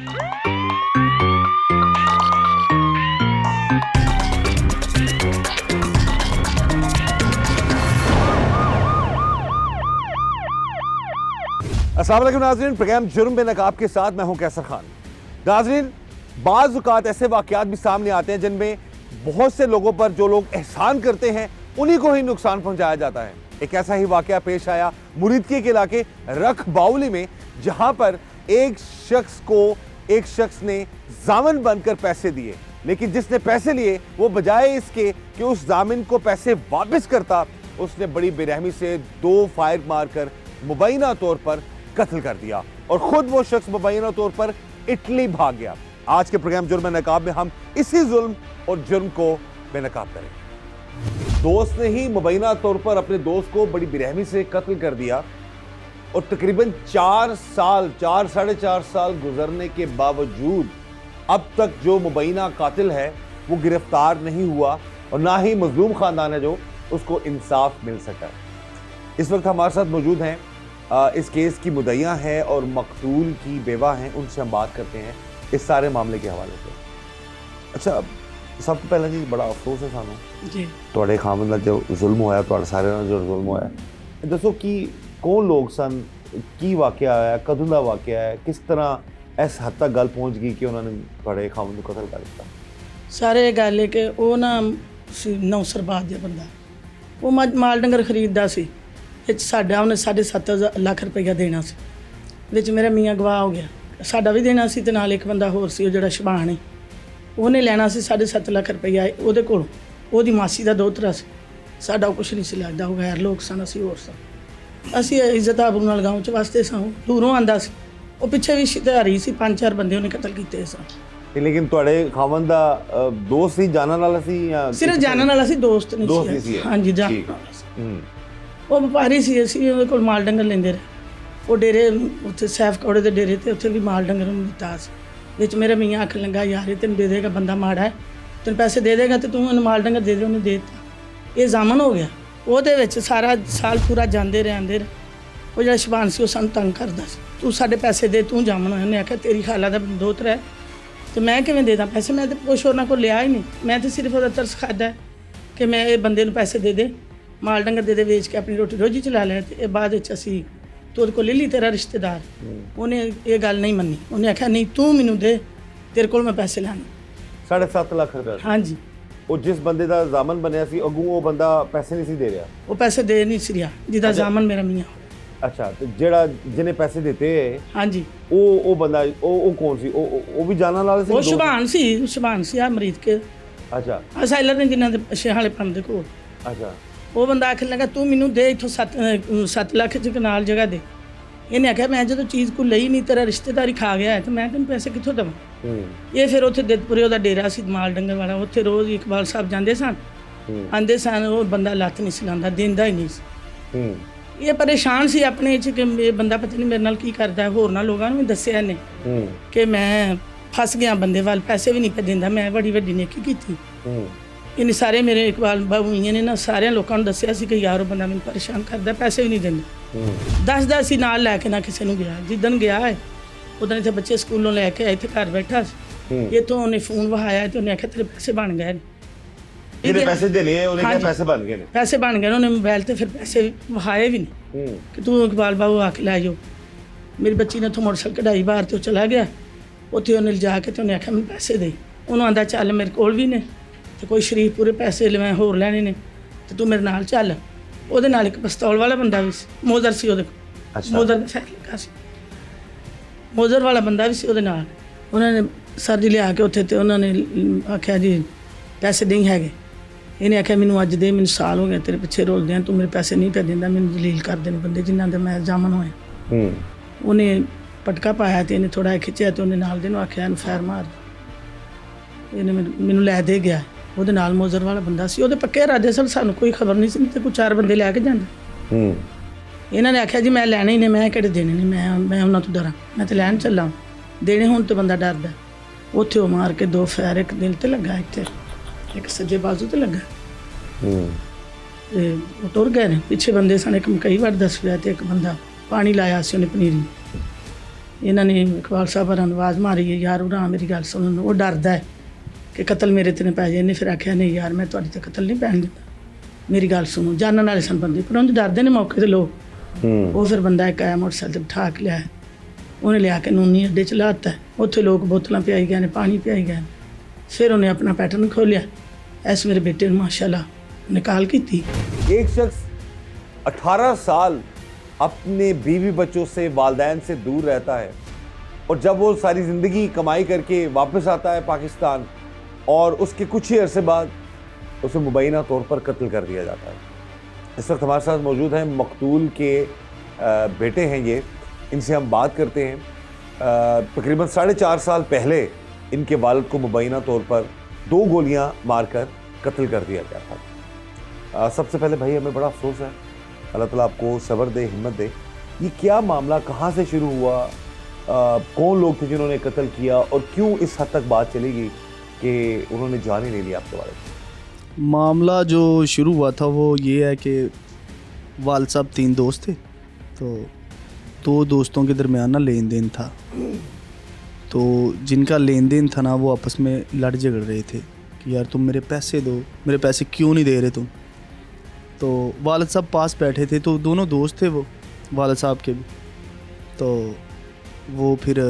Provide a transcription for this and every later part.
अस्सलाम वालेकुम नाज़रीन, प्रोग्राम जुर्म बे नकाब के साथ मैं हूं कैसर खान। नाज़रीन, बाज़ औक़ात ऐसे वाक़यात भी सामने आते हैं जिनमें बहुत से लोगों पर जो लोग एहसान करते हैं उन्हीं को ही नुकसान पहुंचाया जाता है। एक ऐसा ही वाक़या पेश आया मुरीदकी के इलाके रख बाउली में, जहां पर एक शख्स ने जामिन बनकर पैसे दिए, लेकिन जिसने पैसे लिए वो बजाय इसके कि उस जामिन को पैसे वापस करता, उसने बड़ी बेरहमी से 2 फायर मारकर मुबैना तौर पर कत्ल कर दिया और खुद वो शख्स मुबैना तौर पर इटली भाग गया। आज के प्रोग्राम जुर्म नकाब में हम इसी जुल्म और जुर्म को बेनकाब करेंगे। दोस्त ने ही मुबैना तौर पर अपने दोस्त को बड़ी बेरहमी से कत्ल कर दिया और तकरीबन 4 साढ़े 4 साल गुजरने के बावजूद अब तक जो मुबैना कातिल है वो गिरफ्तार नहीं हुआ और ना ही मजलूम खानदान है जो उसको इंसाफ मिल सका। इस वक्त हमारे साथ मौजूद हैं इस केस की मुद्दइया है और मकतूल की बेवा हैं, उनसे हम बात करते हैं इस सारे मामले के हवाले से। अच्छा, सब तो पहला जी बड़ा अफसोस है सानू जी ਤੁਹਾਡੇ ਖਾਮਨ ਨਾਲ जो जुल्म होया, ਤੁਹਾਡੇ सारे ਨਾਲ जो जुल्म होया। दसो कि कौन लोग सन, की वाकया है, कदों का वाकया है, किस तरह इस हद तक गल पहुँच गई कि उन्होंने ਤੁਹਾਡੇ ਖਾਮਨ ਨੂੰ कतल कर दिता? सारे गल है कि वो ना नौसरबाद का बंदा, वो माल डंगर खरीददा सी, साडा उन्हें 7.5 लाख रुपया देना सी, विच मेरा मियाँ गवाह हो गया, साडा भी देना सी ते नाल एक बंदा होर सी जिहड़ा शबान है, उन्हें लेना सी 7.5 लाख रुपया उहदे कोलों। उहदी मासी दा दोहतरा सी, साडा कुछ नहीं सी लगदा, वो गैर लोग सन, असीं होर सन। असीं इज्जत आबरू नाल गाँव च वसदे सां, दूरों आंदा सी, वो पिछे भी शिधारी सी, 5-4 बंदे उन्हें कतल कीते सन। लेकिन ਤੁਹਾਡੇ ਖਾਮਨ ਦਾ ਦੋਸਤ ਸੀ, ਜਾਣਨ ਵਾਲਾ ਸੀ ਜਾਂ सिर्फ जानने वाला सी, दोस्त नहीं सी। हाँ जी, जानने वाला सी। वो व्यापारी सी, ਅਸੀਂ ਉਹਦੇ ਕੋਲ ਮਾਲ ਡੰਗਰ ਲੈਂਦੇ ਰਹੇ। ਉਹ ਡੇਰੇ ਉੱਥੇ ਸੈਫ ਕੌੜੇ ਦੇ ਡੇਰੇ ਤੇ ਉੱਥੇ ਵੀ ਮਾਲ ਡੰਗਰ ਨੂੰ ਦਿੱਤਾ ਸੀ। ਵਿੱਚ ਮੇਰਾ ਮੀਆਂ ਆਖਣ ਲੱਗਾ, ਯਾਰ ਇਹ ਤੈਨੂੰ ਦੇ ਦੇਗਾ, ਬੰਦਾ ਮਾੜਾ ਹੈ, ਤੈਨੂੰ ਪੈਸੇ ਦੇ ਦੇਗਾ ਤੇ ਤੂੰ ਉਹਨੂੰ ਮਾਲ ਡੰਗਰ ਦੇ ਦੇ। ਉਹਨੇ ਦੇ ਦਿੱਤਾ। ਇਹ ਜ਼ਾਮਨ ਹੋ ਗਿਆ। ਉਹਦੇ ਵਿੱਚ ਸਾਰਾ ਸਾਲ ਪੂਰਾ ਜਾਂਦੇ ਰਹੇ ਆਂਦੇ ਰਹੇ। ਉਹ ਜਿਹੜਾ ਸ਼ਬਾਨ ਸੀ ਉਹ ਸਾਨੂੰ ਤੰਗ ਕਰਦਾ ਸੀ, ਤੂੰ ਸਾਡੇ ਪੈਸੇ ਦੇ, ਤੂੰ ਜਾਮਨ ਹੋਇਆ। ਉਹਨੇ ਆਖਿਆ ਤੇਰੀ ਖਾਲਾ ਦਾ ਦੋਹਤਰਾ ਹੈ ਤੇ ਮੈਂ ਕਿਵੇਂ ਦੇ ਦਾਂ ਪੈਸੇ? ਮੈਂ ਤਾਂ ਕੁਛ ਉਹਨਾਂ ਕੋਲ ਲਿਆ ਹੀ ਨਹੀਂ, ਮੈਂ ਤਾਂ ਸਿਰਫ ਉਹਦਾ ਤਰਸ ਖਾਦਾ ਕਿ ਮੈਂ ਇਹ ਬੰਦੇ ਨੂੰ ਪੈਸੇ ਦੇ ਦੇ, ਮਾਲ ਡੰਗਰ ਦੇ ਵੇਚ ਕੇ ਆਪਣੀ ਰੋਟੀ ਰੋਜੀ ਚਲਾ ਲਿਆ। ਤੇ ਇਹ ਬਾਅਦ ਵਿੱਚ ਅਸੀਂ ਤੂੰ ਉਹਦੇ ਕੋਲ ਲੈ ਲਈ, ਤੇਰਾ ਰਿਸ਼ਤੇਦਾਰ। ਉਹਨੇ ਇਹ ਗੱਲ ਨਹੀਂ ਮੰਨੀ, ਉਹਨੇ ਆਖਿਆ ਨਹੀਂ ਤੂੰ ਮੈਨੂੰ ਦੇ, ਤੇਰੇ ਕੋਲ ਮੈਂ ਪੈਸੇ ਲੈਣੇ। 7.5 ਲੱਖ ਰੁਪਏ? ਹਾਂਜੀ। ਉਹ ਜਿਸ ਬੰਦੇ ਦਾ ਜ਼ਾਮਨ ਬਣਿਆ ਸੀ ਅੱਗੋਂ ਉਹ ਬੰਦਾ ਪੈਸੇ ਨਹੀਂ ਸੀ ਦੇ ਰਿਹਾ? ਉਹ ਪੈਸੇ ਦੇ ਨਹੀਂ ਸੀ ਰਿਹਾ ਜਿਹਦਾ ਜ਼ਾਮਨ ਮੇਰਾ ਮੀਆਂ। ਅੱਛਾ, ਤੇ ਜਿਹੜਾ ਜਿਹਨੇ ਪੈਸੇ ਦਿੱਤੇ? ਹਾਂਜੀ। ਉਹ ਬੰਦਾ ਉਹ ਕੌਣ ਸੀ? ਉਹ ਵੀ ਜਾਣਨ ਵਾਲਾ ਸੀ? ਉਹ ਸ਼ਬਾਨ ਸੀ ਆ ਮਰੀਦ ਕੇ। ਅੱਛਾ। ਅਸਾਈਲਰ ਨੇ ਜਿਨ੍ਹਾਂ ਦੇ ਸ਼ੇਹਾਂ ਵਾਲੇ ਪੰਨ ਦੇ ਕੋਲ। ਅੱਛਾ। ਉਹ ਬੰਦਾ ਆਖਣ ਲੱਗਾ ਤੂੰ ਮੈਨੂੰ ਦੇ ਇੱਥੋਂ 7 ਲੱਖ ਚ ਨਾਲ ਜਗ੍ਹਾ ਦੇ। ਇਹਨੇ ਆਖਿਆ ਮੈਂ ਜਦੋਂ ਚੀਜ਼ ਕੋ ਲਈ ਨਹੀਂ, ਤੇਰਾ ਰਿਸ਼ਤੇਦਾਰੀ ਖਾ ਗਿਆ ਹੈ ਤੇ ਮੈਂ ਤੈਨੂੰ ਪੈਸੇ ਕਿੱਥੋਂ ਦੇਵਾਂ? ਇਹ ਫਿਰ ਉੱਥੇ ਦਿਦਪੁਰੇ ਉਹਦਾ ਡੇਰਾ ਸੀ ਮਾਲ ਡੰਗਰ ਵਾਲਾ, ਉੱਥੇ ਰੋਜ਼ ਇਕਬਾਲ ਸਾਹਿਬ ਜਾਂਦੇ ਸਨ, ਆਂਦੇ ਸਨ। ਉਹ ਬੰਦਾ ਲੱਤ ਨਹੀਂ ਸੀ ਲਾਉਂਦਾ, ਦਿੰਦਾ ਹੀ ਨਹੀਂ ਸੀ। ਇਹ ਪਰੇਸ਼ਾਨ ਸੀ ਆਪਣੇ 'ਚ ਕਿ ਇਹ ਬੰਦਾ ਪਤਾ ਨਹੀਂ ਮੇਰੇ ਨਾਲ ਕੀ ਕਰਦਾ। ਹੋਰਨਾਂ ਲੋਕਾਂ ਨੂੰ ਵੀ ਦੱਸਿਆ ਇਹਨੇ ਕਿ ਮੈਂ ਫਸ ਗਿਆ ਬੰਦੇ ਵੱਲ, ਪੈਸੇ ਵੀ ਨਹੀਂ ਪੈ ਦਿੰਦਾ, ਮੈਂ ਬੜੀ ਵੱਡੀ ਨੇਕੀ ਕੀਤੀ। ਇਹਨੇ ਸਾਰੇ ਮੇਰੇ ਇਕਬਾਲ ਬਾਬੂ ਨੇ ਨਾ ਸਾਰਿਆਂ ਲੋਕਾਂ ਨੂੰ ਦੱਸਿਆ ਸੀ ਕਿ ਯਾਰ ਉਹ ਬੰਦਾ ਮੈਨੂੰ ਪਰੇਸ਼ਾਨ ਕਰਦਾ, ਪੈਸੇ ਵੀ ਨਹੀਂ ਦਿੰਦਾ। ਦੱਸਦਾ ਸੀ, ਨਾਲ ਲੈ ਕੇ ਨਾ ਕਿਸੇ ਨੂੰ ਗਿਆ। ਜਿੱਦਣ ਗਿਆ ਹੈ ਉਦੋਂ ਇੱਥੇ ਬੱਚੇ ਸਕੂਲੋਂ ਲੈ ਕੇ ਆਏ, ਇੱਥੇ ਘਰ ਬੈਠਾ ਸੀ। ਇੱਥੋਂ ਉਹਨੇ ਫੋਨ ਵਹਾਇਆ ਤੇ ਉਹਨੇ ਆਖਿਆ ਤੇਰੇ ਪੈਸੇ ਬਣ ਗਏ ਨੇ। ਇਹਦੇ ਪੈਸੇ ਦੇ ਲਏ, ਉਹਨੇ ਕਿਹਾ ਪੈਸੇ ਬਣ ਗਏ ਨੇ। ਪੈਸੇ ਬਣ ਗਏ ਨੇ। ਉਹਨੇ ਮੋਬਾਈਲ ਤੇ ਫਿਰ ਪੈਸੇ ਵਹਾਏ ਵੀ ਨਹੀਂ ਕਿ ਤੂੰ ਇਕਬਾਲ ਬਾਬੂ ਆ ਕੇ ਲੈ ਜਾਓ। ਮੇਰੀ ਬੱਚੀ ਨੇ ਉੱਥੋਂ ਮੋਟਰਸਾਈਕਲ ਕਢਾਈ ਬਾਹਰ ਤੇ ਉਹ ਚਲਾ ਗਿਆ। ਉੱਥੇ ਉਹਨੇ ਲਿਜਾ ਕੇ ਤੇ ਉਹਨੇ ਆਖਿਆ ਮੈਨੂੰ ਪੈਸੇ ਦੇ। ਉਹਨੂੰ ਆਂਦਾ ਚੱਲ ਮੇਰੇ ਕੋਲ ਵੀ ਨੇ ਤੇ ਕੋਈ ਸ਼ਰੀਫ ਪੂਰੇ ਪੈਸੇ ਮੈਂ ਹੋਰ ਲੈਣੇ ਨੇ ਤੇ ਤੂੰ ਮੇਰੇ ਨਾਲ ਚੱਲ। ਉਹਦੇ ਨਾਲ ਇੱਕ ਪਿਸਤੌਲ ਵਾਲਾ ਬੰਦਾ ਵੀ ਸੀ, ਮੋਜ਼ਰ ਸੀ ਉਹਦੇ ਕੋਲ। ਮੋਜ਼ਰ ਦਾ ਫੈਕ ਲੱਗਾ ਸੀ, ਮੋਜ਼ਰ ਵਾਲਾ ਬੰਦਾ ਵੀ ਸੀ ਉਹਦੇ ਨਾਲ। ਉਹਨਾਂ ਨੇ ਸਰ ਜੀ ਲਿਆ ਕੇ ਉੱਥੇ ਤੇ ਉਹਨਾਂ ਨੇ ਆਖਿਆ ਜੀ ਪੈਸੇ ਨਹੀਂ ਹੈਗੇ। ਇਹਨੇ ਆਖਿਆ ਮੈਨੂੰ ਅੱਜ ਦੇ, ਮੈਨੂੰ ਸਾਲ ਹੋ ਗਿਆ ਤੇਰੇ ਪਿੱਛੇ ਰੋਲਦੇ ਆ, ਤੂੰ ਮੇਰੇ ਪੈਸੇ ਨਹੀਂ ਪੈ ਦਿੰਦਾ, ਮੈਨੂੰ ਜਲੀਲ ਕਰਦੇ ਨੇ ਬੰਦੇ ਜਿਨ੍ਹਾਂ ਦਾ ਮੈਂ ਜਾਮਨ ਹੋਇਆ। ਉਹਨੇ ਪਟਕਾ ਪਾਇਆ ਤੇ ਇਹਨੇ ਥੋੜ੍ਹਾ ਖਿੱਚਿਆ ਤੇ ਉਹਨੇ ਨਾਲ ਦੇ ਨੂੰ ਆਖਿਆ ਇਹਨੂੰ ਫੈਰ ਮਾਰ। ਇਹਨੇ ਮੈਨੂੰ ਲੈ ਦੇ ਗਿਆ। ਉਹਦੇ ਨਾਲ ਮੋਜ਼ਰ ਵਾਲਾ ਬੰਦਾ ਸੀ, ਉਹਦੇ ਪੱਕੇ ਇਰਾਦੇ ਸਨ, ਸਾਨੂੰ ਕੋਈ ਖਬਰ ਨਹੀਂ ਸੀ ਤੇ ਕੋਈ 4 ਬੰਦੇ ਲੈ ਕੇ ਜਾਂਦੇ। ਇਹਨਾਂ ਨੇ ਆਖਿਆ ਜੀ ਮੈਂ ਲੈਣੇ ਹੀ ਨੇ, ਮੈਂ ਕਿਹੜੇ ਦੇਣੇ ਨੇ, ਮੈਂ ਉਹਨਾਂ ਤੋਂ ਡਰਾਂ, ਮੈਂ ਤਾਂ ਲੈਣ ਚੱਲਾਂ। ਦੇਣੇ ਹੁਣ ਤੇ ਬੰਦਾ ਡਰਦਾ। ਉੱਥੇ ਉਹ ਮਾਰ ਕੇ 2 ਫੈਰ, ਇੱਕ ਦਿਲ ਤੇ ਲੱਗਾ, ਇੱਥੇ ਇੱਕ ਸੱਜੇ ਬਾਜ਼ੂ ਤੇ ਲੱਗਾ। ਤੇ ਉਹ ਟੁਰ ਗਏ ਨੇ। ਪਿੱਛੇ ਬੰਦੇ ਸਨ, ਇੱਕ ਮਕਈ ਵੱਢਦਾ ਸੀ ਤੇ ਇੱਕ ਬੰਦਾ ਪਾਣੀ ਲਾਇਆ ਸੀ ਉਹਨੇ ਪਨੀਰੀ। ਇਹਨਾਂ ਨੇ ਇਕਬਾਲ ਸਾਹਿਬ ਹੋਰਾਂ ਨੂੰ ਆਵਾਜ਼ ਮਾਰੀ ਹੈ, ਯਾਰ ਉਰਾ ਮੇਰੀ ਗੱਲ ਸੁਣਨ। ਉਹ ਡਰਦਾ ਹੈ ਕਿ ਕਤਲ ਮੇਰੇ ਤੇ ਨਾ ਪੈ ਜਾਏ। ਇਹਨੇ ਫਿਰ ਆਖਿਆ ਨਹੀਂ ਯਾਰ ਮੈਂ ਤੁਹਾਡੇ ਤੇ ਕਤਲ ਨਹੀਂ ਪੈਣ ਦਿੰਦਾ, ਮੇਰੀ ਗੱਲ ਸੁਣੋ। ਜਾਣਨ ਵਾਲੇ ਸਨ ਬੰਦੇ, ਪਰ ਉਂਝ ਡਰਦੇ ਨੇ ਮੌਕੇ ਤੇ ਲੋਕ। ਉਹ ਫਿਰ ਬੰਦਾ ਇੱਕ ਆਇਆ ਮੋਟਰਸਾਈਕਲ ਤੇ ਬਿਠਾ ਕੇ ਲਿਆ, ਉਹਨੇ ਲਿਆ ਕੇ ਨੂਨੀ ਅੱਡੇ ਚ ਲਾਤਾ। ਉੱਥੇ ਲੋਕ ਬੋਤਲਾਂ ਪਿਆਈ ਗਏ ਨੇ, ਪਾਣੀ ਪਿਆਈ ਗਏ। ਫਿਰ ਉਹਨੇ ਆਪਣਾ ਪੈਟਰਨ खोलिया। ऐसे मेरे बेटे ने माशाल्लाह निकाल की थी। एक शख्स 18 साल अपने बीवी बच्चों से, वालदैन से दूर रहता है और जब वो सारी ज़िंदगी कमाई करके वापस आता है पाकिस्तान और उसके कुछ ही अरसे बाद उसे मुबैना तौर पर कत्ल कर दिया जाता है। इस वक्त हमारे साथ मौजूद हैं मकतूल के बेटे हैं ये, इनसे हम बात करते हैं। तकरीबन 4.5 साल पहले इनके वालिद को मुबैना तौर पर 2 गोलियां मारकर कत्ल कर दिया गया था। सबसे पहले भाई हमें बड़ा अफसोस है, अल्लाह ताला आपको सब्र दे, हिम्मत दे। ये क्या मामला कहाँ से शुरू हुआ, कौन लोग थे जिन्होंने कत्ल किया और क्यों इस हद तक बात चली गई कि उन्होंने जान ही ले लिया आपके बारे में? मामला जो शुरू हुआ था वो ये है कि वालिद साहब 3 दोस्त थे, तो 2 दोस्तों के दरमियान ना लेन देन था। तो जिनका लेन देन था ना वो आपस में लड़ झगड़ रहे थे कि यार तुम मेरे पैसे दो, मेरे पैसे क्यों नहीं दे रहे तुम। तो वालिद साहब पास बैठे थे, तो दोनों दोस्त थे वो वालिद साहब के भी। तो वो फिर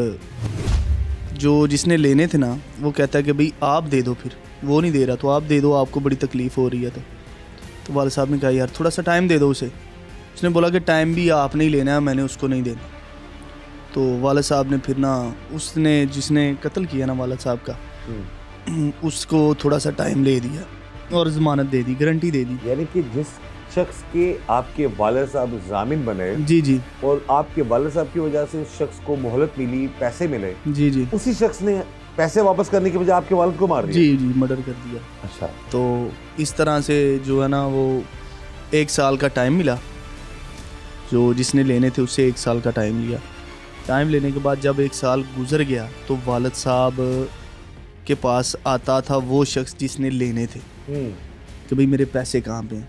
जो जिसने लेने थे ना वो कहता है कि भाई आप दे दो, फिर वो नहीं दे रहा तो आप दे दो, आपको बड़ी तकलीफ़ हो रही है। तो वालिद साहब ने कहा यार थोड़ा सा टाइम दे दो उसे। उसने बोला कि टाइम भी आपने ही लेना है, मैंने उसको नहीं देना। तो वालिद साहब ने फिर ना उसने जिसने कत्ल किया ना वालिद साहब का, उसको थोड़ा सा टाइम ले दिया और ज़मानत दे दी, गारंटी दे दी। यानी कि जिस शख्स के आपके वालिद साहब जामिन बने, जी जी, और आपके वालिद साहब की वजह से उस शख्स को मोहलत मिली, पैसे मिले, जी जी, उसी शख्स ने पैसे वापस करने की बजाय आपके वालिद को मार दिया। जी जी, मर्डर कर दिया। अच्छा। तो इस तरह से जो है ना वो 1 साल का टाइम मिला, जो जिसने लेने थे उससे 1 साल का टाइम लिया। टाइम लेने के बाद जब 1 साल गुजर गया तो वालिद साहब के पास आता था वो शख्स जिसने लेने थे कि भाई मेरे पैसे कहाँ पे हैं,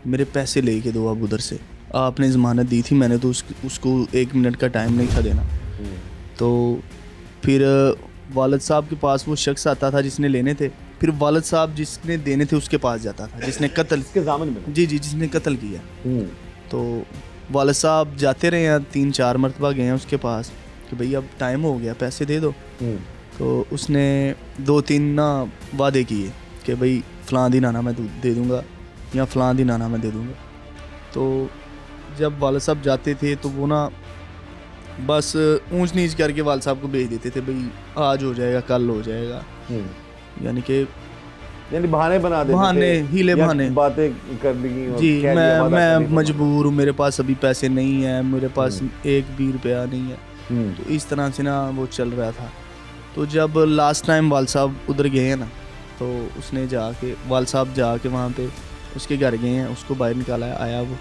मेरे पैसे लेके दो आप उधर से, आपने ज़मानत दी थी, मैंने तो उसको 1 मिनट का टाइम नहीं था देना। तो फिर वालिद साहब के पास वो शख्स आता था जिसने लेने थे, फिर वालिद साहब जिसने देने थे उसके पास जाता था, जिसने कत्ल इसके ज़ामिन बने। जी जी, जिसने कत्ल किया। तो वालिद साहब जाते रहे हैं, 3-4 मरतबा गए हैं उसके पास कि भाई अब टाइम हो गया, पैसे दे दो। तो उसने 2-3 ना वादे किए कि भाई फ़लाँ दिन आना मैं दे दूँगा या फ़लाँ दिन आना मैं दे दूँगा। तो जब वालिद साहब जाते थे तो वो ना बस ऊंच नीच करके वालिद साहब को भेज देते थे, भाई आज हो जाएगा, कल हो जाएगा। यानी बहाने बना देते, बहाने, हीले बहाने, बातें कर दी जी। मैं मजबूर हूँ, मेरे पास अभी पैसे नहीं है, मेरे पास 1 भी रुपया नहीं है। तो इस तरह से ना वो चल रहा था। तो जब लास्ट टाइम वालिद साहब उधर गए हैं ना, तो उसने जाके वालिद साहब जाके वहाँ पे उसके घर गए हैं, उसको बाहर निकाला आया। वो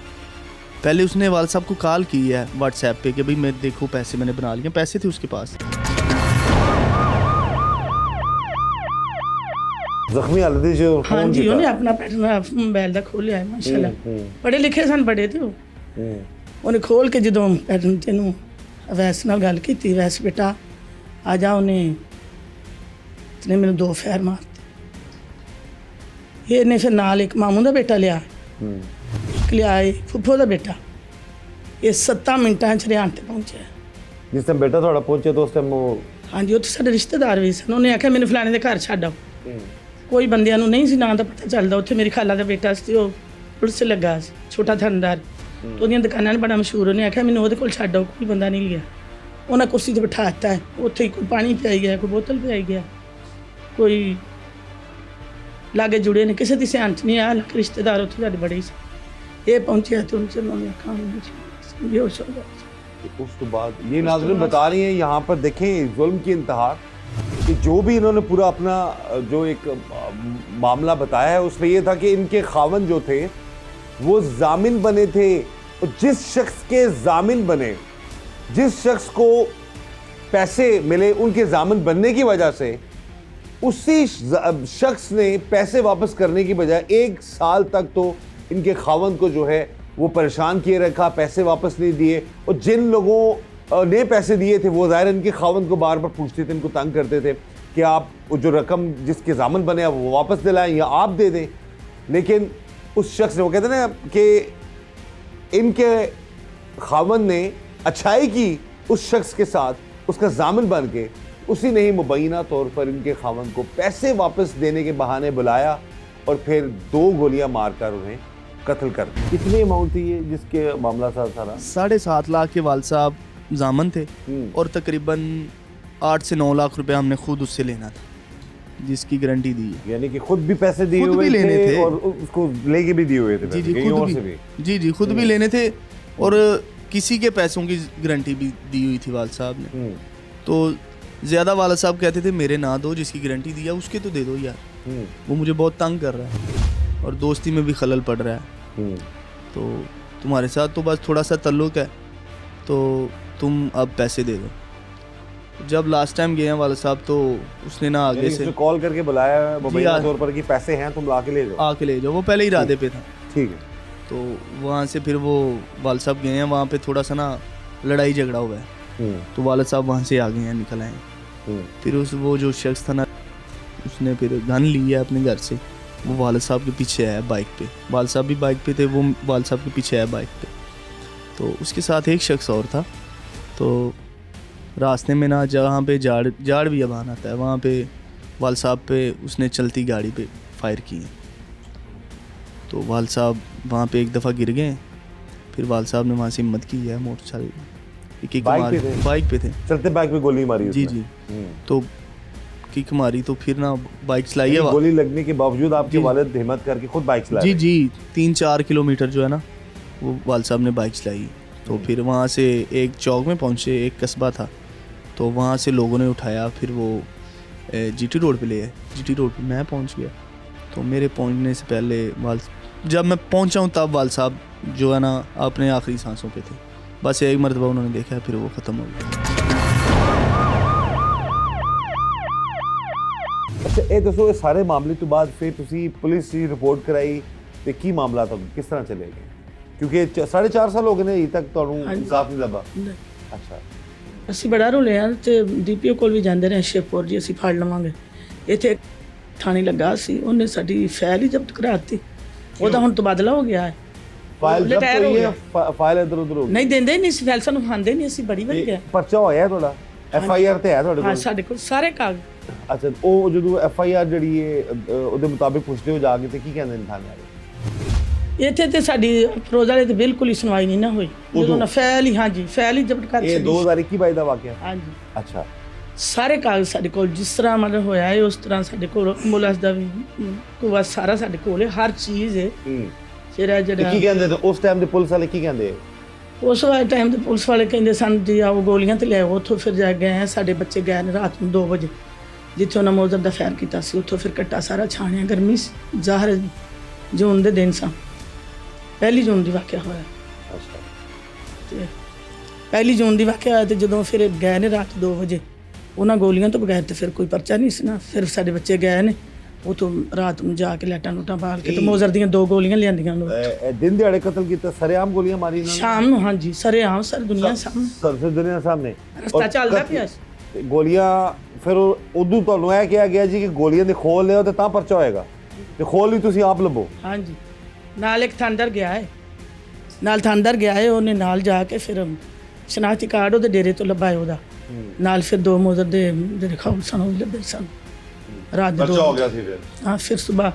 पहले उसने वालिद साहब को कॉल की है व्हाट्सएप पे कि भाई मैं देखो पैसे मैंने बना लिए, पैसे थे उसके पास। ਜ਼ਖਮੀ ਹਾਲਤ ਵਿੱਚ हाँ ਫੋਨ जी, ਕੀਤਾ। उन्हें अपना पैटर्न मोबाइल का खोलिया है माशाल्लाह। पढ़े लिखे सन, बड़े थे वो। उन्हें खोल के जो पैटर्न तेनों वैस नाल गल की, वैस बेटा आ जा, उन्हें इसने मैंने 2 फैर मारते। ये ने फिर नाल एक मामू का बेटा लिया, एक लिया फुफो का बेटा। ये 7 मिनटां च रिहान ते पहुंचे। जिस टाइम बेटा थोड़ा पहुंचे तो उस टाइम वो हाँ जी, उत्थे साडे रिश्तेदार भी सन। उन्हें आख्या मैंने फलाने के घर छड्ड आओ। कोई बंदियां नूं नहीं सी नां दा पता चलदा। उत्थे मेरी खाला का बेटा सी, वो पुलिस च लगा सी, छोटा थानेदार। तो उहदियां दुकानां ने बड़ा मशहूर। उन्हें आख्या मैनूं ओहदे कोल छड्ड आओ, कोई बंदा नहीं लिया। उन्हें कुर्सी ते बिठा दिता है, उत्थे कोई पानी पियाई गया, कोई बोतल पियाई गया, कोई लागे जुड़े ने, किसी दी सियान च नहीं आया। रिश्तेदार उत्थे साडे बड़े सी। ये पहुंचे तो उनसे उन्होंने अखां बेहोश हो गया। उसके बाद ये नाज़रीन बता रही हैं, यहाँ पर देखें जुल्म की इंतहा कि जो भी इन्होंने पूरा अपना जो एक मामला बताया है उसमें यह था कि इनके खावन जो थे वो जामिन बने थे, और जिस शख्स के जामिन बने, जिस शख्स को पैसे मिले, उनके जामिन बनने की वजह से उसी शख्स ने पैसे वापस करने की बजाय 1 साल तक तो इनके खावन को जो है वो परेशान किए रखा, पैसे वापस नहीं दिए। और जिन लोगों ने पैसे दिए थे वो ज़ाहिर इनके खावंद को बार बार पूछते थे, इनको तंग करते थे कि आप जो रकम जिसके ज़ामन बने वो वापस दिलाएं या आप दे दें। लेकिन उस शख्स ने, वो कहते ना कि इनके खावंद ने अच्छाई की उस शख्स के साथ, उसका ज़ामन बन के उसी ने ही मुबैना तौर पर इनके खावंद को पैसे वापस देने के बहाने बुलाया और फिर 2 गोलियां मारकर उन्हें कत्ल कर दिया। कितनी अमाउंट थी ये जिसके मामला था सारा? 7.5 लाख के वाल साहब जामन थे और तकरीबन 8 से 9 लाख रुपए हमने खुद उससे लेना था, जिसकी गारंटी दी है। यानी कि खुद भी पैसे दिए खुद हुए भी लेने थे और उसको लेके भी दिए हुए थे जी पैसे, जी कहीं और खुद से भी जी खुद भी लेने थे और किसी के पैसों की गारंटी भी दी हुई थी वाल साहब ने। तो ज़्यादा वाला साहब कहते थे मेरे ना दो, जिसकी गारंटी दिया उसके तो दे दो यार, वो मुझे बहुत तंग कर रहा है और दोस्ती में भी खलल पड़ रहा है, तो तुम्हारे साथ तो बस थोड़ा सा ताल्लुक है तो तुम अब पैसे दे दो। जब लास्ट टाइम गए हैं वाला साहब तो उसने ना आगे से कॉल करके बुलाया मुबैना हाँ। तौर पर कि पैसे हैं तुम लाके ले जाओ, आके ले जाओ, वो पहले ही इरादे पे था। ठीक है। तो वहाँ से फिर वो वाल साहब गए हैं, वहाँ पे थोड़ा सा ना लड़ाई झगड़ा हुआ है, तो वाल साहब वहाँ से आ गए हैं, निकल आए हैं। फिर वो जो शख्स था ना उसने फिर गन लिया अपने घर से, वो वाल साहब के पीछे आया बाइक पे, वाल साहब भी बाइक पे थे, वो वाल साहब के पीछे आया बाइक पे। तो उसके साथ एक शख्स और था। तो रास्ते में ना जहाँ पे जाड़ भी अबान आता है वहाँ पे वाल साहब पे उसने चलती गाड़ी पे फायर किए। तो वाल साहब वहाँ पे एक दफ़ा गिर गए, फिर वाल साहब ने वहाँ से हिम्मत की है, मोटरसाइकिल किक मारी, बाइक पे थे, चलते बाइक पे गोली मारी जी जी। तो किक मारी तो फिर ना बाइक चलाई है, गोली लगने के बावजूद आपके वालिद हिम्मत करके खुद बाइक चला जी जी 3-4 किलोमीटर जो है ना वो वाल साहब ने बाइक चलाई। तो फिर वहाँ से एक चौक में पहुँचे, एक कस्बा था, तो वहाँ से लोगों ने उठाया, फिर वो जीटी रोड पे ले आए। जीटी रोड पे मैं पहुँच गया, तो मेरे पहुँचने से पहले जब मैं पहुँचा हूँ तब वाल साहब जो है ना अपने आखिरी सांसों पे थे, बस एक मरतबा उन्होंने देखा, फिर वो ख़त्म हो गया। अच्छा ये दसो, इस सारे मामले तो बाद फिर तुसी पुलिस की रिपोर्ट कराई ते की मामला था किस तरह चले गए? क्योंकि 4.5 साल हो गए ने अभी तक ਤੁਹਾਨੂੰ ਇਨਸਾਫ ਨਹੀਂ ਲੱਭਾ। ਅੱਛਾ ਅਸੀਂ ਬੜਾ ਰੋਲੇ ਆ ਤੇ ਡੀਪੀਓ ਕੋਲ ਵੀ ਜਾਂਦੇ ਰਹੇ, ਸ਼ੇਪੁਰ ਜੀ ਅਸੀਂ ਫੜ ਲਵਾਂਗੇ, ਇੱਥੇ ਥਾਣੇ ਲੱਗਾ ਸੀ, ਉਹਨੇ ਸਾਡੀ ਫਾਈਲ ਹੀ ਜ਼ਬਤ ਕਰਾਤੀ, ਉਹਦਾ ਹੁਣ ਤਬਾਦਲਾ ਹੋ ਗਿਆ ਹੈ। ਫਾਈਲ ਜ਼ਬਤ ਹੋਈ ਹੈ, ਫਾਈਲ ਇਧਰ ਉਧਰ ਹੋ ਗਈ, ਨਹੀਂ ਦਿੰਦੇ ਨਹੀਂ ਸੀ ਫਾਈਲ, ਸਾਨੂੰ ਖਾਂਦੇ ਨਹੀਂ, ਅਸੀਂ ਬੜੀ ਵਧੀਆ ਪਰਚਾ ਹੋਇਆ ਤੁਹਾਡਾ, FIR ਤੇ ਹੈ ਤੁਹਾਡੇ ਹਾਂ ਕੋਲ? ਸਾਡੇ ਕੋਲ ਸਾਰੇ ਕਾਗਜ਼। ਅੱਛਾ ਉਹ ਜਦੋਂ FIR ਜਿਹੜੀ ਹੈ ਉਹਦੇ ਮੁਤਾਬਿਕ ਪੁੱਛਦੇ ਹੋ ਜਾ ਕੇ ਤੇ ਕੀ ਕਹਿੰਦੇ ਨੇ ਥਾਣੇ ਵਾਲੇ? ਇੱਥੇ ਤੇ ਸਾਡੀ ਫਰੋਜ਼ ਵਾਲੇ ਤੇ ਬਿਲਕੁਲ ਹੀ ਸੁਣਵਾਈ ਨਹੀਂ ਨਾ ਹੋਈ, ਜਦੋਂ ਨਾ ਫਾਈਲ ਹੀ ਹਾਂਜੀ ਫਾਈਲ ਹੀ ਜ਼ਬਤ ਕਰ ਇਹ 2021 ਦਾ ਵਾਕਿਆ? ਹਾਂਜੀ। ਅੱਛਾ ਸਾਰੇ ਕਾਗਜ਼ ਸਾਡੇ ਕੋਲ ਜਿਸ ਤਰ੍ਹਾਂ ਮਤਲਬ ਹੋਇਆ ਹੈ ਉਸ ਤਰ੍ਹਾਂ ਸਾਡੇ ਕੋਲ ਮੁਲਾਜ਼ ਦਾ ਵੀ ਕੋਲ ਸਾਰਾ ਸਾਡੇ ਕੋਲ ਹੈ, ਹਰ ਚੀਜ਼ ਹੈ। ਜਿਹੜਾ ਕੀ ਕਹਿੰਦੇ ਤੇ ਉਸ ਟਾਈਮ ਦੇ ਪੁਲਿਸ ਵਾਲੇ ਕੀ ਕਹਿੰਦੇ? ਉਸ ਵਾਲੇ ਟਾਈਮ ਦੇ ਪੁਲਿਸ ਵਾਲੇ ਕਹਿੰਦੇ ਸਨ ਜੀ ਆਓ ਗੋਲੀਆਂ ਤੇ ਲਿਆਓ, ਉੱਥੋਂ ਫਿਰ ਜਾ ਗਏ ਆ, ਸਾਡੇ ਬੱਚੇ ਗਏ ਨੇ ਰਾਤ ਨੂੰ 2 ਵਜੇ, ਜਿੱਥੇ ਉਹਨਾਂ ਮੌਜ਼ਰ ਦਾ ਫਾਇਰ ਕੀਤਾ ਸੀ, ਉੱਥੋਂ ਫਿਰ ਕੱਟਾ ਸਾਰਾ ਛਾਣਿਆ, ਗਰਮੀ ਜ਼ਾਹਰ ਜੂਨ ਦੇ ਦਿਨ ਸਾਂ, 1 ਜੂਨ ਦੀ ਵਾਕਿਆ ਹੋਇਆ। ਅੱਛਾ ਤੇ 1 ਜੂਨ ਦੀ ਵਾਕਿਆ ਹੋਇਆ ਤੇ ਜਦੋਂ ਫਿਰ ਗਏ ਨੇ ਰਾਤ 2 ਵਜੇ, ਉਹਨਾਂ ਗੋਲੀਆਂ ਤੋਂ ਬਗੈਰ ਤੇ ਫਿਰ ਕੋਈ ਪਰਚਾ ਨਹੀਂ ਸੀ ਨਾ, ਫਿਰ ਸਾਡੇ ਬੱਚੇ ਗਏ ਨੇ ਉਥੋਂ ਰਾਤ ਨੂੰ ਜਾ ਕੇ ਲੈਟਾਂ ਲੂਟਾਂ ਬਾਲ ਕੇ ਤੇ ਮੋਜ਼ਰ ਦੀਆਂ 2 ਗੋਲੀਆਂ ਲਿਆਂਦੀਆਂ ਨੂੰ। ਦਿਨ ਦਿਹਾੜੇ ਕਤਲ ਕੀਤਾ, ਸਰੇਆਮ ਗੋਲੀਆਂ ਮਾਰੀ ਇਹਨਾਂ ਨੇ? ਸ਼ਾਮ ਨੂੰ ਹਾਂਜੀ, ਸਰੇਆਮ ਸਰ ਦੁਨੀਆ ਸਾਹਮਣੇ, ਸਰ ਦੁਨੀਆ ਸਾਹਮਣੇ ਰਸਤਾ ਚੱਲਦਾ ਪਿਆ ਸੀ। ਗੋਲੀਆਂ ਫਿਰ ਉਦੋਂ ਤੁਹਾਨੂੰ ਇਹ ਕਿਹਾ ਗਿਆ ਜੀ ਕਿ ਗੋਲੀਆਂ ਦੇ ਖੋਲ ਲਿਓ ਤੇ ਤਾਂ ਪਰਚਾ ਹੋਏਗਾ, ਤੇ ਖੋਲ ਵੀ ਤੁਸੀਂ ਆਪ ਲੱਭੋ? ਹਾਂਜੀ, ਨਾਲ ਇੱਕ ਥਾਂਦਰ ਗਿਆ ਹੈ, ਨਾਲ ਥਾਂਦਰ ਗਿਆ ਹੈ, ਉਹਨੇ ਨਾਲ ਜਾ ਕੇ ਫਿਰ ਸ਼ਨਾਖਤੀ ਕਾਰਡ ਉਹਦੇ ਡੇਰੇ ਤੋਂ ਲੱਭਾਇਆ ਉਹਦਾ, ਨਾਲ ਫਿਰ 2 ਮੋਜ਼ਰ ਦੇ ਜਿਹੜੇ ਖੌਲ ਸਨ ਉਹ ਲੱਭੇ ਸਨ। ਰਾਤ ਦੇ 2 ਹੋ ਗਿਆ ਸੀ ਫਿਰ? ਹਾਂ, ਫਿਰ ਸਵੇਰ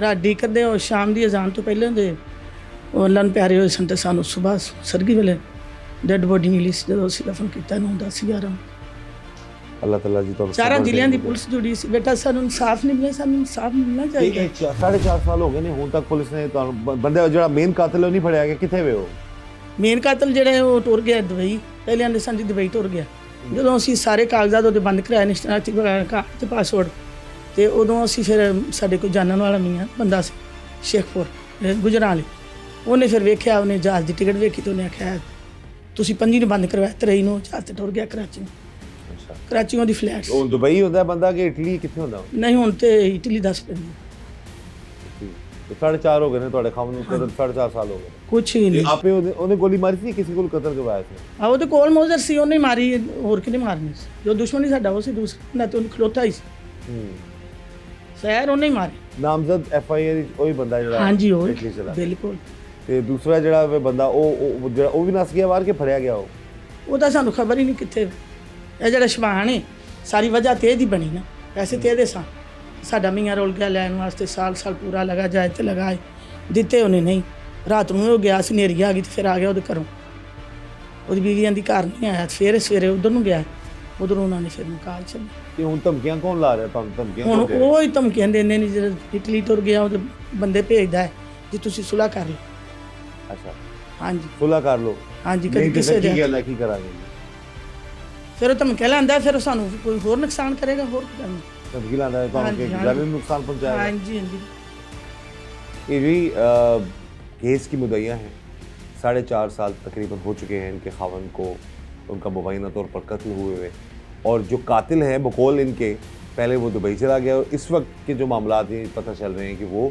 ਰਾਤ ਡੀ ਕਰਦੇ ਉਹ ਸ਼ਾਮ ਦੀ ਅਜ਼ਾਨ ਤੋਂ ਪਹਿਲਾਂ ਦੇ ਉਹ ਅੱਲਾਹ ਨੂੰ ਪਿਆਰੇ ਹੋਏ ਸਨ ਤੇ ਸਾਨੂੰ ਸਵੇਰ ਸਰਗੀ ਵੇਲੇ ਡੈਡ ਬੋਡੀ ਮਿਲੀ ਸੀ, ਜਦੋਂ ਅਸੀਂ ਦਫਨ ਕੀਤਾ ਨੂੰ 10-11। ਅੱਲਾਹ ਤਾਲਾ ਜੀ ਤੁਹਾਨੂੰ 4 ਜ਼ਿਲ੍ਹਿਆਂ ਦੀ ਪੁਲਿਸ ਜੁੜੀ ਸੀ। ਬੇਟਾ ਸਾਨੂੰ ਇਨਸਾਫ ਨਹੀਂ ਮਿਲਿਆ, ਸਾਨੂੰ ਇਨਸਾਫ ਮਿਲਣਾ ਚਾਹੀਦਾ। 4.5 ਸਾਲ ਹੋ ਗਏ ਨੇ ਹੁਣ ਤੱਕ ਪੁਲਿਸ ਨੇ ਤੁਹਾਨੂੰ ਬੰਦੇ ਜਿਹੜਾ ਮੇਨ ਕਾਤਲ ਉਹ ਨਹੀਂ ਫੜਿਆ ਗਿਆ, ਕਿੱਥੇ ਵੇ ਉਹ ਮੇਨ ਕਾਤਲ ਜਿਹੜਾ ਉਹ ਟੁਰ ਗਿਆ ਦੁਬਈ, ਪਹਿਲੇ ਆਂਦੇ ਸਨ ਜੀ ਦੁਬਈ ਟੁਰ ਗਿਆ। ਜਦੋਂ ਅਸੀਂ ਸਾਰੇ ਕਾਗਜ਼ਾਤ ਉਹਦੇ ਬੰਦ ਕਰਾਏ ਨੇ, ਸ਼ਨਾਖਤੀ ਕਾਰਡ ਤੇ ਪਾਸਵਰਡ, ਤੇ ਉਦੋਂ ਅਸੀਂ ਫਿਰ ਸਾਡੇ ਕੋਲ ਜਾਣਨ ਵਾਲਾ ਮੀਆਂ ਬੰਦਾ ਸੀ ਸ਼ੇਖਪੁਰ ਗੁਜਰਾਂ ਵਾਲੇ, ਉਹਨੇ ਫਿਰ ਵੇਖਿਆ, ਉਹਨੇ ਜਹਾਜ਼ ਦੀ ਟਿਕਟ ਵੇਖੀ ਤੇ ਉਹਨੇ ਆਖਿਆ ਤੁਸੀਂ 5 ਨੂੰ ਬੰਦ ਕਰਵਾਇਆ, 23 ਨੂੰ ਜਹਾਜ਼ ਤੇ ਟੁਰ ਗਿਆ ਕਰਾਚੀ ਨੂੰ। ਕਰਾਚੀ ਉਹਦੀ ਫਲੈਟ ਦੁਬਈ ਹੁੰਦਾ ਬੰਦਾ ਕਿ ਇਟਲੀ ਕਿੱਥੇ ਹੁੰਦਾ? ਨਹੀਂ ਹੁਣ ਤੇ ਇਟਲੀ ਦੱਸ ਪੈਂਦੀ। तो 4.5 हो गए ने ਤੁਹਾਡੇ ਖਾਵਨ ਨੂੰ ਕਤਲ 4.5 ਸਾਲ ਹੋ ਗਏ ਕੁਛ ਵੀ ਨਹੀਂ ਆਪੇ ਉਹਨੇ ਗੋਲੀ ਮਾਰੀ ਸੀ ਕਿਸੇ ਕੋਲ ਕਤਲ ਕਰਵਾਇਆ ਸੀ ਆ ਉਹਦੇ ਕੋਲ ਮੌਜ਼ਰ ਸੀ ਉਹਨੇ ਮਾਰੀ ਹੋਰ ਕਿਹਨੇ ਮਾਰਨੀ ਸੀ ਜੋ ਦੁਸ਼ਮਣੀ ਸਾਡਾ ਉਹ ਸੀ ਦੂਸਰਾ ਨਾ ਤੇ ਉਹਨੂੰ ਖਲੋਤਾ ਹੀ ਸੀ ਸ਼ਹਿਰ ਉਹਨੇ ਹੀ ਮਾਰੇ ਨਾਮਜ਼ਦ FIR ਉਹੀ ਬੰਦਾ ਜਿਹੜਾ ਹਾਂਜੀ ਉਹ ਇਟਲੀ ਚਲਾ ਬਿਲਕੁਲ ਤੇ ਦੂਸਰਾ ਜਿਹੜਾ ਬੰਦਾ ਉਹ ਵੀ ਨਸ ਗਿਆ ਬਾਹਰ ਕੇ ਫੜਿਆ ਗਿਆ ਉਹ ਤਾਂ ਸਾਨੂੰ ਖਬਰ ਹੀ ਨਹੀਂ ਕਿੱਥੇ ਇਹ ਜਿਹੜਾ ਸ਼ਵਾਨ ਹੈ ਸਾਰੀ ਵਜ੍ਹਾ ਤੇ ਇਹਦੀ ਬਣੀ ਨਾ ਪੈਸੇ ਤੇ ਇਹਦੇ ਸਾਂ ਸਾਡਾ ਮੀਆਂ ਰੋਲ ਗਿਆ ਲੈਣ ਵਾਸਤੇ ਸਾਲ ਪੂਰਾ ਲਗਾ ਜਾਏ ਤੇ ਲਗਾਏ ਦਿੱਤੇ ਉਹਨੇ ਨਹੀਂ ਰਾਤ ਨੂੰ ਉਹ ਗਿਆ ਸੀ ਨੇਰੀ ਆ ਗਈ ਤੇ ਫਿਰ ਆ ਗਿਆ ਉਹਦੇ ਘਰੋਂ ਉਹਦੀ ਬੀਵੀ ਆਂਦੀ ਘਰ ਨਹੀਂ ਆਇਆ ਫਿਰ ਸਵੇਰੇ ਉਧਰ ਨੂੰ ਗਿਆ ਉਧਰੋਂ ਉਹਨਾਂ ਨੇ ਫਿਰ ਨਿਕਾਲ ਛੱਡੀ ਤੇ ਹੁਣ ਧਮਕੀਆਂ ਕੌਣ ਲਾ ਰਿਹਾ ਤੁਹਾਨੂੰ ਧਮਕੀਆਂ ਹੁਣ ਉਹ ਹੀ ਧਮਕੀਆਂ ਦਿੰਦੇ ਨੇ ਜਿਹੜਾ ਇਟਲੀ ਤੁਰ ਗਿਆ ਉਹਦੇ ਬੰਦੇ ਭੇਜਦਾ ਹੈ ਜੀ ਤੁਸੀਂ ਸੁਲ੍ਹਾ ਕਰ ਲਓ ਅੱਛਾ ਹਾਂਜੀ ਸੁਲ੍ਹਾ ਕਰ ਲਓ ਹਾਂਜੀ ਕਦੀ ਕਿਸੇ ਕੀ ਦੇ ਗੱਲ ਹੈ ਕੀ ਕਰਾਂਗੇ ਫਿਰ ਉਹ ਧਮਕੀਆਂ ਲਾਂਦਾ ਫਿਰ ਉਹ ਸਾਨੂੰ ਕੋਈ ਹੋਰ ਨੁਕਸਾਨ ਕਰੇਗਾ ਹੋਰ ਕੀ ਕਰਨਾ ਧਮਕੀ ਲਾਉਂਦਾ ਹੈ ਤੁਹਾਨੂੰ ਕਿ ਹਾਂਜੀ, ਹਾਂਜੀ। ਜਾਨੀ ਨੁਕसान पहुंचाएगा ਹਾਂਜੀ ਹਾਂਜੀ ये भी केस की मुद्दइयाँ हैं 4.5 साल तकरीबन हो चुके हैं इनके खावन को उनका मुबैना तौर पर कत्ल हुए हुए और जो कातिल हैं बकौल इनके पहले वो दुबई चला गया और इस वक्त के जो मामला ये पता चल रहे हैं कि वो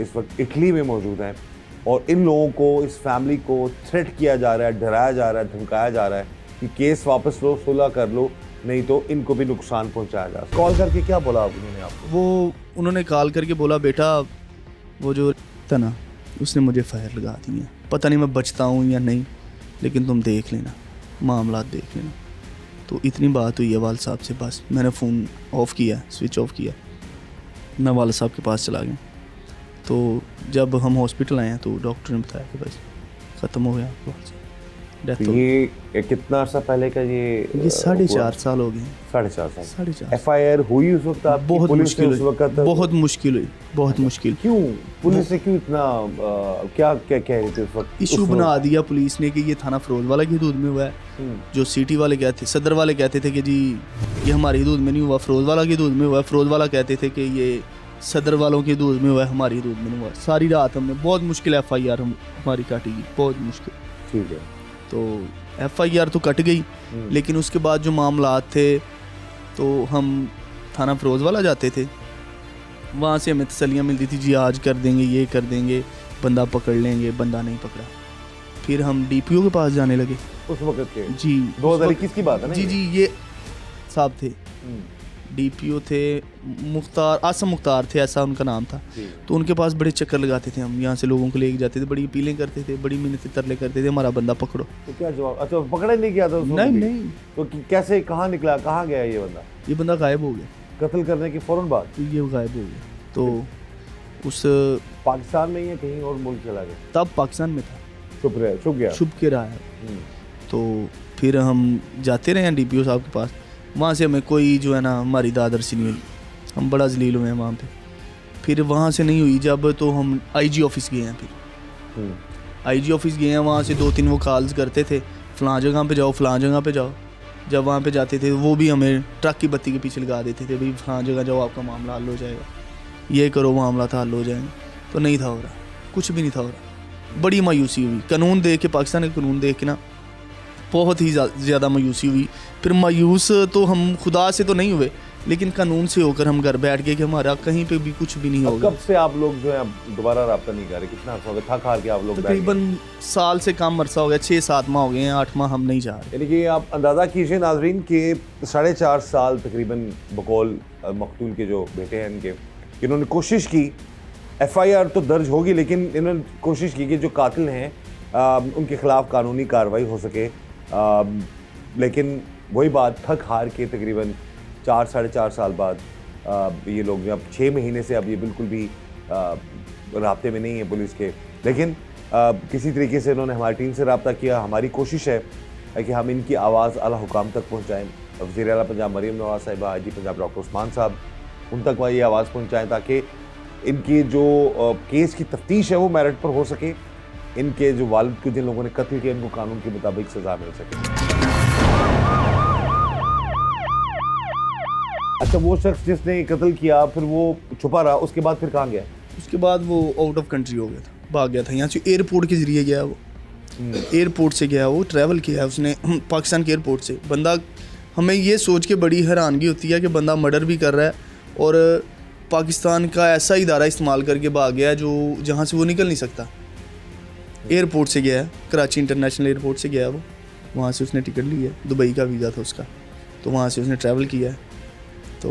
इस वक्त इटली में मौजूद हैं और इन लोगों को इस फैमिली को थ्रेट किया जा रहा है डराया जा रहा है धमकाया जा रहा है कि केस वापस लो सुलह कर लो नहीं तो इनको भी नुकसान पहुंचाया जा सकता। कॉल करके क्या बोला उन्होंने आपको? वो उन्होंने कॉल करके बोला बेटा वो जो था ना उसने मुझे फायर लगा दी है, पता नहीं मैं बचता हूँ या नहीं, लेकिन तुम देख लेना मामला देख लेना। तो इतनी बात हुई है वाल साहब से, बस मैंने फ़ोन ऑफ़ किया, स्विच ऑफ किया, मैं वाल साहब के पास चला गया। तो जब हम हॉस्पिटल आए हैं तो डॉक्टर ने बताया कि बस ख़त्म हो गया वाल साहब, डेथ तो हो गई। ये कितना अर्सा पहले का ये 4.5 साल हो गए। 4.5 साल 4.5 FIR हुई उस वक्त आपकी? बहुत पुलिस मुश्किल ने उस हुई, वक्त बहुत मुश्किल हुई, बहुत मुश्किल। क्यों पुलिस ने क्यों इतना क्या क्या कह रही थी उस वक्त? इशू उस बना वक्त? दिया पुलिस ने कि ये थाना फिरोजवाला की हदूद में हुआ है। जो सिटी वाले कहते, सदर वाले कहते थे कि जी ये हमारी हदूद में नहीं हुआ, फिरोजवाला की हदूद में हुआ है। फिरोजवाला कहते थे कि ये सदर वालों की हदूद में हुआ है, हमारी हदूद में नहीं हुआ। सारी रात हमने बहुत मुश्किल FIR हमारी काटी गई, बहुत मुश्किल। ठीक है। तो FIR तो कट गई, लेकिन उसके बाद जो मामला थे तो हम थाना फिरोजवाला जाते थे, वहाँ से हमें तसल्लियाँ मिलती थी जी आज कर देंगे, ये कर देंगे, बंदा पकड़ लेंगे, बंदा नहीं पकड़ा। फिर हम DPO के पास जाने लगे। उस वक्त के जी 2021 की बात है ना? जी जी ये साहब थे, DPO थे मुख्तार, आसम मुख्तार थे ऐसा उनका नाम था। तो उनके पास बड़े चक्कर लगाते थे हम, यहाँ से लोगों को लेके जाते थे, बड़ी अपीलें करते थे, बड़ी मिन्नतें तरले करते थे हमारा बंदा पकड़ो। तो क्या जवाब? अच्छा पकड़ा ही नहीं गया था उस वक्त नहीं भी? नहीं, तो कैसे कहाँ निकला, कहाँ गया ये बंदा? ये बंदा गायब हो गया, कत्ल करने के फौरन बाद तो ये गायब हो गया। तो उस पाकिस्तान में ही या कहीं और मुल्क चला गया? तब पाकिस्तान में था, छुप गया। छुप के रहा है। तो फिर हम जाते रहे हैं DPO साहब के पास, वहाँ से हमें कोई जो है ना हमारी दादर सी नहीं हुई, हम बड़ा जलील हुए हैं वहाँ पे। फिर वहाँ से नहीं हुई जब तो हम IG ऑफिस गए हैं। फिर IG ऑफिस गए हैं, वहाँ से 2-3 वो कॉल्स करते थे फ़लाँ जगह पे जाओ, फ़लाँ जगह पे जाओ। जब वहाँ पे जाते थे वो भी हमें ट्रक की बत्ती के पीछे लगा देते थे, भाई फ़लाँ जगह जाओ आपका मामला हल हो जाएगा, ये करो मामला था हल हो जाएगा। तो नहीं था हो रहा, कुछ भी नहीं था हो रहा। बड़ी मायूसी हुई, कानून देख के, पाकिस्तान के कानून देख के ना बहुत ही ज़्यादा मायूसी हुई। फिर मायूस तो हम खुदा से तो नहीं हुए, लेकिन कानून से होकर हम घर बैठ गए कि हमारा कहीं पे भी कुछ भी नहीं अब होगा। कब से आप लोग जो है दोबारा रब्ता नहीं कर रहे? कितना अर्सा हो गया? थक हार के आप लोग बैठ गए? तकरीबन साल से कम अरसा हो गया, 6-7 माह हो गए हैं, 8 माह हम नहीं जा रहे। यानी कि आप अंदाज़ा कीजिए नाजरीन कि 4.5 साल तकरीबन बकौल मकतूल के जो बेटे हैं इनके, इन्होंने कोशिश की, FIR तो दर्ज होगी, लेकिन इन्होंने कोशिश की कि जो कातिल हैं उनके खिलाफ कानूनी कार्रवाई हो सके। लेकिन वही बात, थक हार के तकरीबन 4-4.5 साल बाद ये लोग अब 6 महीने से अब ये बिल्कुल भी राब्ते में नहीं है पुलिस के, लेकिन किसी तरीके से इन्होंने हमारी टीम से रब्ता किया। हमारी कोशिश है कि हम इनकी आवाज़ आला हुकाम तक पहुँचाएँ। वज़ीर आला पंजाब मरीम नवाज़ साहिबा, IG पंजाब डॉक्टर उस्मान साहब, उन तक ये आवाज़ पहुँचाएँ ताकि इनकी जो केस की तफ्तीश है वो मेरिट पर हो सके, इनके जो वालिद को जिन लोगों ने कत्ल किया इनको कानून के मुताबिक सज़ा मिल सके। अच्छा, वो शख्स जिसने कत्ल किया फिर वो छुपा रहा, उसके बाद फिर कहाँ गया? उसके बाद वो आउट ऑफ कंट्री हो गया था, भाग गया था यहाँ से। एयरपोर्ट के ज़रिए गया वो, एयरपोर्ट से गया वो, ट्रैवल किया है उसने पाकिस्तान के एयरपोर्ट से। बंदा, हमें ये सोच के बड़ी हैरानगी होती है कि बंदा मर्डर भी कर रहा है और पाकिस्तान का ऐसा इदारा इस्तेमाल करके भाग गया है जो जहाँ से वो निकल नहीं सकता। एयरपोर्ट से गया है, कराची इंटरनेशनल एयरपोर्ट से गया है वो, वहाँ से उसने टिकट ली है, दुबई का वीज़ा था उसका, तो वहाँ से उसने ट्रैवल किया है। तो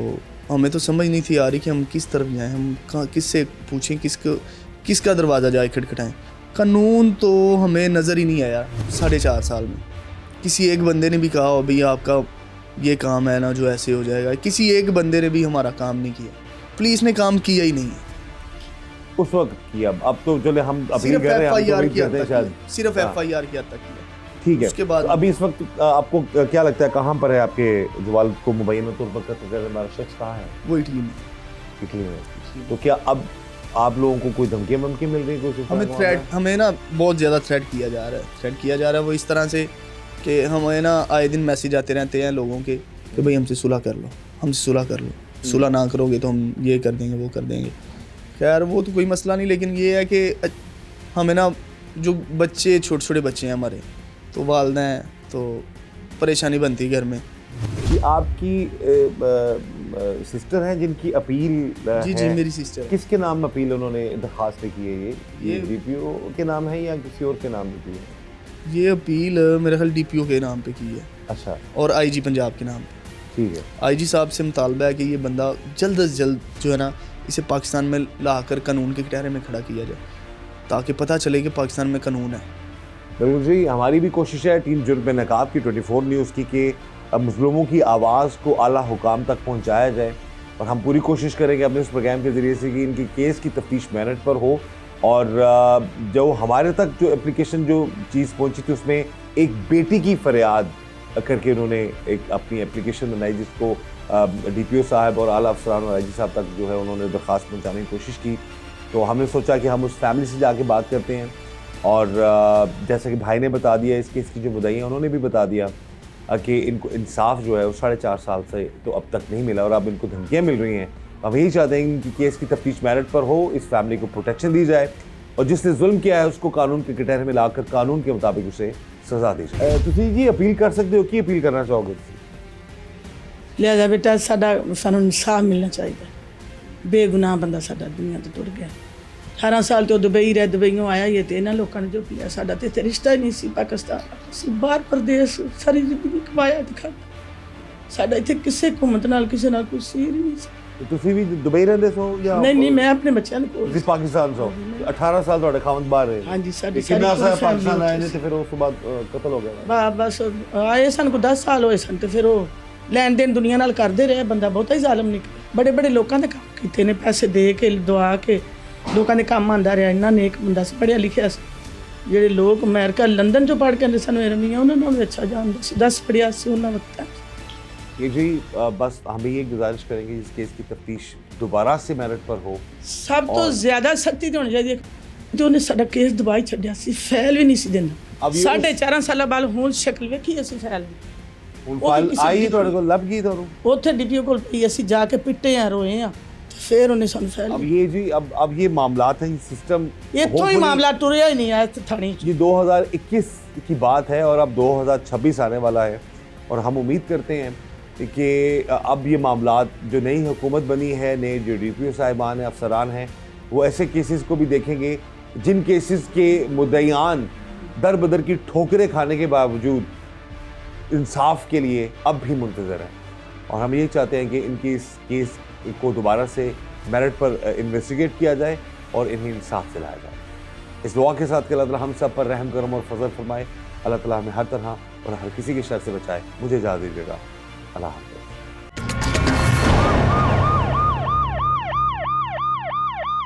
हमें तो समझ नहीं थी आ रही कि हम किस तरफ जाएँ, हम कहाँ किससे पूछें, किसका दरवाज़ा जाए खटखटाएँ। कानून तो हमें नज़र ही नहीं आया 4.5 साल में। किसी एक बंदे ने भी कहा हो भैया आपका ये काम है ना जो ऐसे हो जाएगा, किसी एक बंदे ने भी हमारा काम नहीं किया, पुलिस ने काम किया ही नहीं है। उस वक्त किया, अब तो चले हम अपील सिर्फ कर रहे हैं, हम तो FIR उम्मीद की हद करते हैं तक शायद। किया, सिर्फ हाँ। FIR की हद तक किया। ठीक है, उसके बाद तो अभी इस वक्त आपको क्या लगता है कहाँ पर है आपके जो वालिद को मुबैना तौर पर कत्ल करने वाला शख्स कहाँ है? वो इटली में। इटली में। तो क्या अब आप लोगों को कोई धमकी वमकी मिल रही है? कोई हमें ना बहुत ज़्यादा थ्रेट किया जा रहा है वो इस तरह से कि हमें ना आए दिन मैसेज आते रहते हैं लोगों के कि भाई हमसे सुलह कर लो, सुलह ना करोगे तो हम ये कर देंगे वो कर देंगे। खैर वो तो कोई मसला नहीं, लेकिन ये है कि हमें ना जो बच्चे छोटे बच्चे हैं हमारे, तो वालिदैन तो परेशानी बनती है घर में। कि आपकी सिस्टर हैं जिनकी अपील जी मेरी सिस्टर। किसके नाम अपील उन्होंने दरखास्त की है? ये ये डीपीओ के नाम है या किसी और के नाम पे की है? ये अपील मेरे ख्याल DPO के नाम पे की है। अच्छा, और IG पंजाब के नाम पे। ठीक है। IG साहब से मुतालबा है कि ये बंदा जल्द से जल्द जो है ना इसे पाकिस्तान में लाकर कानून के कटहरे में खड़ा किया जाए, ताकि पता चले कि पाकिस्तान में कानून है। बिल्कुल जी, हमारी भी कोशिश है टीम जुर्म पे नकाब की 24 न्यूज़ की कि मुस्लिमों की आवाज़ को आला हुकाम तक पहुंचाया जाए, और हम पूरी कोशिश करेंगे अपने इस प्रोग्राम के ज़रिए से कि इनके केस की तफ्तीश मेरिट पर हो। और जो हमारे तक जो एप्लीकेशन जो चीज़ पहुंची थी उसमें एक बेटी की फरियाद करके उन्होंने एक अपनी एप्लीकेशन बनाई, जिसको DPO साहब और आला अफसरान और IG साहब तक जो है उन्होंने दरख्वास्त पहुँचाने की कोशिश की। तो हमने सोचा कि हम उस फैमिली से जाके बात करते हैं, और जैसे कि भाई ने बता दिया, इस केस की जो मुद्दई हैं उन्होंने भी बता दिया कि इनको इंसाफ जो है वो 4.5 साल से तो अब तक नहीं मिला, और अब इनको धमकियाँ मिल रही हैं। हम यही चाहते हैं कि केस की तफ्तीश मेरिट पर हो, इस फैमिली को प्रोटेक्शन दी जाए, और जिसने जुल्म किया है उसको कानून के कटहरे में लाकर कानून के मुताबिक उसे सजा दी जाए। तुसी जी अपील कर सकते हो, की अपील करना चाहोगे? लिहाजा बेटा सानू इंसाफ मिलना चाहिए। बेगुनाह बंदा साडा दुनिया तो टुर गया। 18 साल तो दुबई रहा, दुबईयों आया ये तो इन्होंने लोगों ने जो किया, साडा तो रिश्ता ही नहीं सी पाकिस्तान, ਅਸੀਂ बाहर प्रदेश सारी जिंदगी कमाया दिखा, साडा इत्थे किसी घुम्मत नाल किसी नाल कोई सीर ही नहीं सी। ਤੁਸੀਂ ਵੀ ਦੁਬਈ ਰਹਿੰਦੇ ਸੋ ਜਾਂ नहीं मैं अपने बच्चों को ਤੁਸੀਂ ਪਾਕਿਸਤਾਨ ਸੋ? 18 ਸਾਲ ਤੁਹਾਡੇ ਖਾਵੰਦ ਬਾਹਰ ਰਹੇ? हाँ जी साडी ਕਿੰਨਾ सारी ਸਾਲ family ਪਾਕਿस्तान ਆਏ ਨੇ ਉੱਥੇ ਤੇ ਫਿਰ ਉਸ ਤੋਂ ਬਾਅਦ ਕਤਲ ਹੋ ਗਿਆ? ਬਸ ਆਏ ਸਨ ਕੋ 10 ਸਾਲ ਹੋਏ ਸਨ, ਤੇ ਫਿਰ ਉਹ ਲੈਣ ਦੇਣ ਦੁਨੀਆ ਨਾਲ ਕਰਦੇ ਰਹੇ। ਬੰਦਾ ਬਹੁਤਾ ਹੀ ਜ਼ਾਲਮ ਨਿਕਲਿਆ। ਬੜੇ ਬੜੇ ਲੋਕਾਂ ਦੇ ਕੰਮ ਕੀਤੇ ਨੇ, ਪੈਸੇ ਦੇ ਕੇ ਦਵਾ ਕੇ ਲੋਕਾਂ ਦੇ ਕੰਮ ਆਂਦਾ ਰਿਹਾ। ਇੰਨਾ ਨੇਕ ਬੰਦਾ ਸੀ, ਪੜ੍ਹਿਆ ਲਿਖਿਆ ਸੀ। ਜਿਹੜੇ ਲੋਕ ਅਮਰੀਕਾ ਲੰਦਨ ਚੋਂ ਪੜ੍ਹ ਕੇ ਆਉਂਦੇ ਸਨ ਰਮੀਆਂ, ਉਹਨਾਂ ਨੂੰ ਅੱਛਾ ਜਾਣਦਾ ਸੀ, 10 ਪੜ੍ਹਿਆ ਸੀ ਉਹਨਾਂ ਵਕਤ। ये जी बस हम ये गुजारिश करेंगे इस केस की तफ्तीश दोबारा से मेरिट पर हो। ਸਭ ਤੋਂ ਜ਼ਿਆਦਾ ਸਖਤੀ ਤੇ ਹੋਣੀ ਚਾਹੀਦੀ ਹੈ। ਤੇ ਉਹਨੇ ਸਾਡਾ ਕੇਸ ਦਬਾਈ ਛੱਡਿਆ ਸੀ, ਫੈਲ ਵੀ ਨਹੀਂ ਸੀ ਦਿੰਦਾ। 4.5 ਸਾਲਾਂ ਬਾਅਦ ਹੁਣ ਸ਼ਕਲ ਵੇਖੀ ਅਸੀਂ ਫੈਲ ਹੁਣ ਫਾਈਲ ਆਈ ਤੁਹਾਡੇ ਕੋਲ, ਲੱਭ ਗਈ ਤੁਹਾਨੂੰ? ਉੱਥੇ DPO ਕੋਲ ਪਈ, ਅਸੀਂ ਜਾ ਕੇ ਪਿੱਟੇ ਆ, ਰੋਏ ਆ, ਤੇ ਫਿਰ ਉਹਨੇ ਸਾਨੂੰ ਫੈਲ अब ये जी अब ये मामलात हैं, सिस्टम ਇੱਥੋਂ ਹੀ ਮਾਮਲਾ ਟੁਰਿਆ ਹੀ ਨਹੀਂ ਆਇਆ ਥਾਣੇ 'ਚ। ये 2021 की बात है और अब 2026 आने वाला है, और हम उम्मीद करते हैं कि अब ये मामलात जो नई हुकूमत बनी है, नए जो DPO साहिबान हैं, अफसरान हैं, वो ऐसे केसेस को भी देखेंगे जिन केसेस के मुद्दईआन दर बदर की ठोकरें खाने के बावजूद इंसाफ के लिए अब भी मुंतज़र हैं। और हम ये चाहते हैं कि इनकी इस केस को दोबारा से मेरिट पर इन्वेस्टिगेट किया जाए और इन्हें इंसाफ दिलाया जाए। इस दुआ के साथ कि अल्लाह ताला हम सब पर रहम करम और फजल फरमाए। अल्लाह ताला हमें हर तरह और हर किसी के शर से बचाए। मुझे इजाज़त दीजिएगा। अल्लाह हाफ़िज़।